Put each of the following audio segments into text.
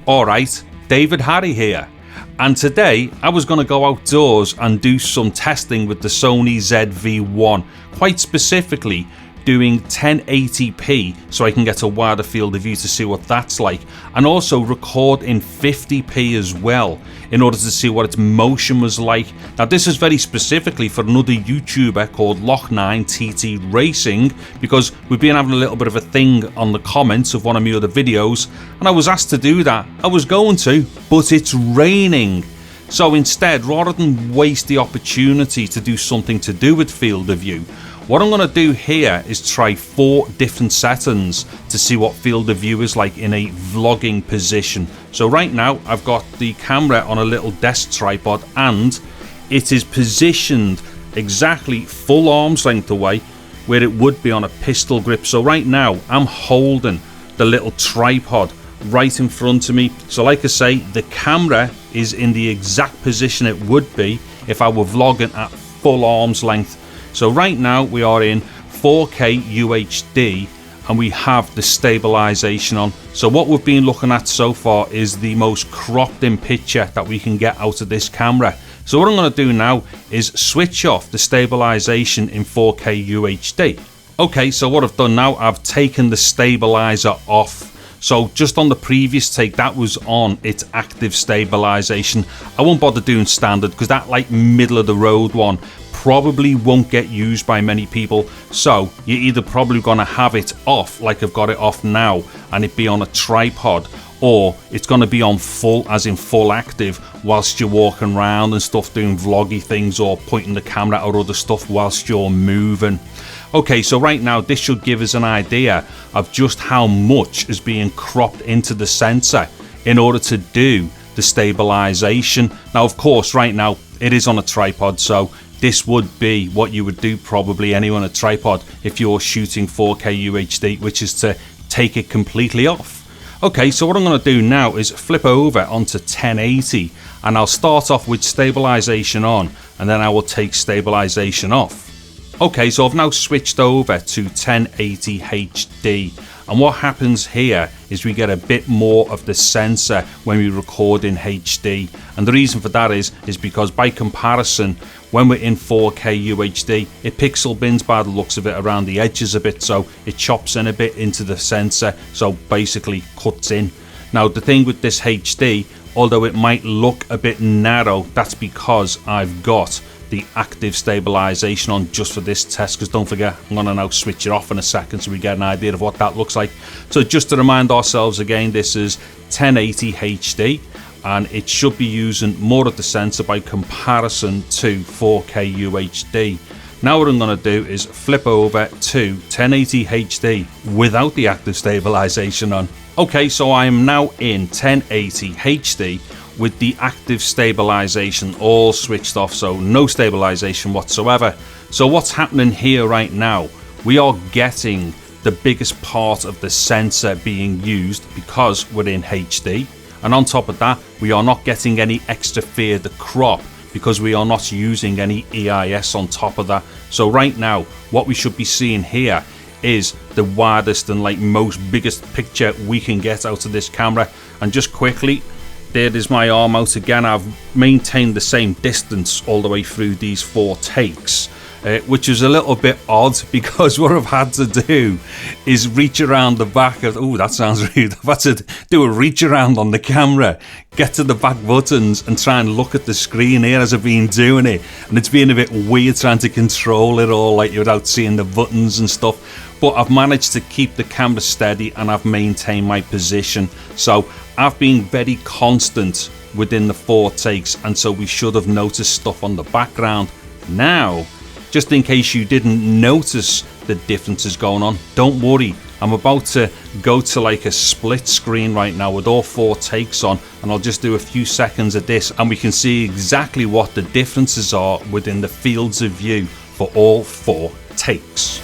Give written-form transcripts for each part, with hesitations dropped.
Alright, David Harry here, and today I was going to go outdoors and do some testing with the Sony ZV-1, quite specifically doing 1080p so I can get a wider field of view to see what that's like, and also record in 50p as well in order to see what its motion was like. Now this is very specifically for another YouTuber called Loch9TT Racing, because we've been having a little bit of a thing on the comments of one of my other videos and I was asked to do that. I was going to, but it's raining. So instead, rather than waste the opportunity to do something to do with field of view, what I'm going to do here is try 4 different settings to see what field of view is like in a vlogging position. So right now I've got the camera on a little desk tripod and it is positioned exactly full arm's length away where it would be on a pistol grip. So right now I'm holding the little tripod right in front of me. So like I say, the camera is in the exact position it would be if I were vlogging at full arm's length. So right now we are in 4K UHD and we have the stabilization on. So what we've been looking at so far is the most cropped in picture that we can get out of this camera. So what I'm going to do now is switch off the stabilization in 4K UHD. Okay, so what I've done now, I've taken the stabilizer off. So just on the previous take, that was on its active stabilization. I won't bother doing standard because that like middle of the road one probably won't get used by many people. So you're either probably going to have it off like I've got it off now and it be on a tripod, or it's going to be on full, as in full active, whilst you're walking around and stuff doing vloggy things or pointing the camera or other stuff whilst you're moving. Okay, so right now this should give us an idea of just how much is being cropped into the sensor in order to do the stabilization. Now of course right now it is on a tripod, so this would be what you would do probably anyway on a tripod if you're shooting 4K UHD, which is to take it completely off. Okay, so what I'm going to do now is flip over onto 1080 and I'll start off with stabilization on and then I will take stabilization off. Okay, so I've now switched over to 1080 HD, and what happens here is we get a bit more of the sensor when we record in HD, and the reason for that is because by comparison, when we're in 4K UHD, it pixel bins by the looks of it around the edges a bit, so it chops in a bit into the sensor, so basically cuts in. Now the thing with this HD, although it might look a bit narrow, that's because I've got the active stabilization on just for this test, because don't forget I'm going to now switch it off in a second so we get an idea of what that looks like. So just to remind ourselves again, this is 1080 HD and it should be using more of the sensor by comparison to 4K UHD. Now what I'm going to do is flip over to 1080 HD without the active stabilization on. Okay, so I am now in 1080 HD with the active stabilization all switched off, so no stabilization whatsoever. So what's happening here right now, we are getting the biggest part of the sensor being used because we're in HD, and on top of that we are not getting any extra further crop because we are not using any EIS on top of that. So right now what we should be seeing here is the widest and like most biggest picture we can get out of this camera. And just quickly, there is my arm out again. I've maintained the same distance all the way through these 4 takes, which is a little bit odd because what I've had to do is reach around the back of, oh that sounds rude, I've had to do a reach around on the camera, get to the back buttons and try and look at the screen here as I've been doing it, and it's been a bit weird trying to control it all like without seeing the buttons and stuff. But I've managed to keep the camera steady and I've maintained my position. So I've been very constant within the 4 takes, and so we should have noticed stuff on the background. Now, just in case you didn't notice the differences going on, don't worry. I'm about to go to like a split screen right now with all 4 takes on, and I'll just do a few seconds of this and we can see exactly what the differences are within the fields of view for all 4 takes.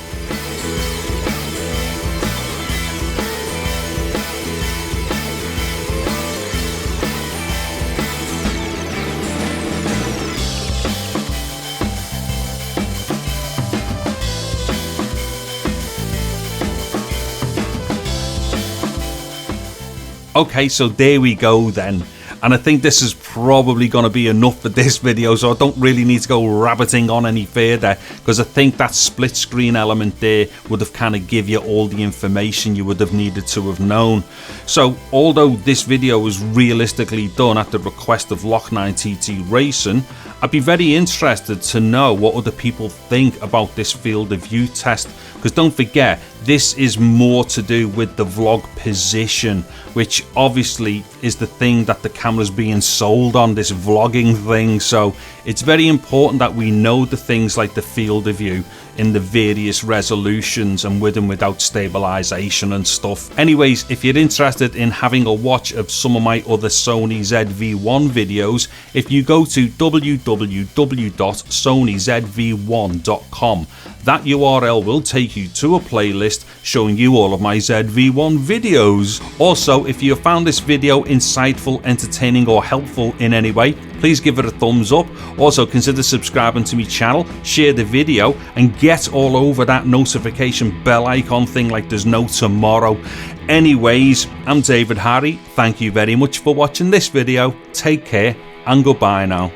Okay, so there we go then. And I think this is probably going to be enough for this video, so I don't really need to go rabbiting on any further, because I think that split screen element there would have kind of give you all the information you would have needed to have known. So although this video was realistically done at the request of Loch9TT Racing, I'd be very interested to know what other people think about this field of view test, because don't forget, this is more to do with the vlog position, which obviously is the thing that the camera's being sold on, this vlogging thing. So it's very important that we know the things like the field of view in the various resolutions and with and without stabilization and stuff. Anyways, if you're interested in having a watch of some of my other Sony ZV-1 videos, if you go to www.sonyzv1.com, that URL will take you to a playlist showing you all of my ZV-1 videos. Also, if you found this video insightful, entertaining or helpful in any way, please give it a thumbs up. Also, consider subscribing to my channel, share the video and get all over that notification bell icon thing like there's no tomorrow. Anyways, I'm David Harry. Thank you very much for watching this video. Take care and goodbye now.